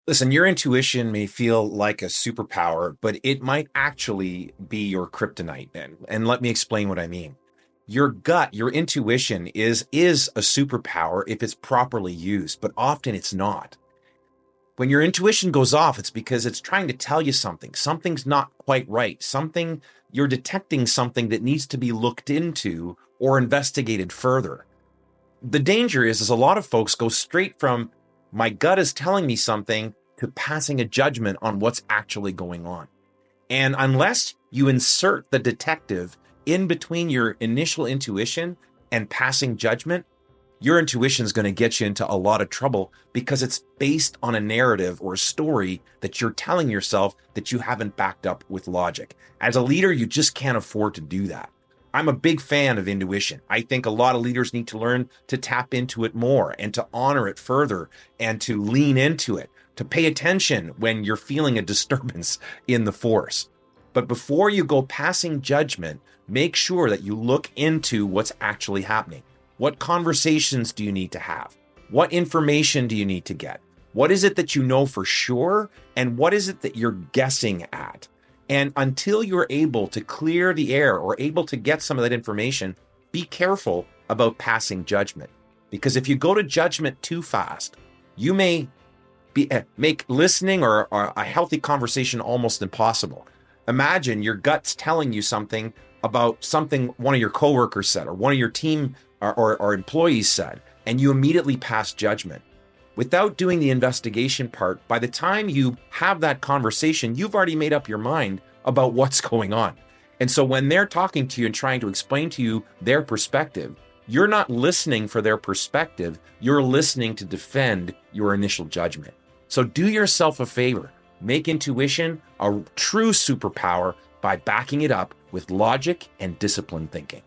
Listen, your intuition may feel like a superpower, but it might actually be your kryptonite. And let me explain what I mean. Your gut, your intuition is a superpower if it's properly used, but often it's not. When your intuition goes off, it's because it's trying to tell you something. Something's not quite right. You're detecting something that needs to be looked into or investigated further. The danger is a lot of folks go straight from my gut is telling me something to passing a judgment on what's actually going on. And unless you insert the detective in between your initial intuition and passing judgment, your intuition is going to get you into a lot of trouble because it's based on a narrative or a story that you're telling yourself that you haven't backed up with logic. As a leader, you just can't afford to do that. I'm a big fan of intuition. I think a lot of leaders need to learn to tap into it more and to honor it further and to lean into it, to pay attention when you're feeling a disturbance in the force. But before you go passing judgment, make sure that you look into what's actually happening. What conversations do you need to have? What information do you need to get? What is it that you know for sure? And what is it that you're guessing at? And until you're able to clear the air or able to get some of that information, be careful about passing judgment. Because if you go to judgment too fast, you may make listening or a healthy conversation almost impossible. Imagine your gut's telling you something about something one of your coworkers said or one of your team or employees said, and you immediately pass judgment. Without doing the investigation part, by the time you have that conversation, you've already made up your mind about what's going on. And so when they're talking to you and trying to explain to you their perspective, you're not listening for their perspective, you're listening to defend your initial judgment. So do yourself a favor, make intuition a true superpower by backing it up with logic and disciplined thinking.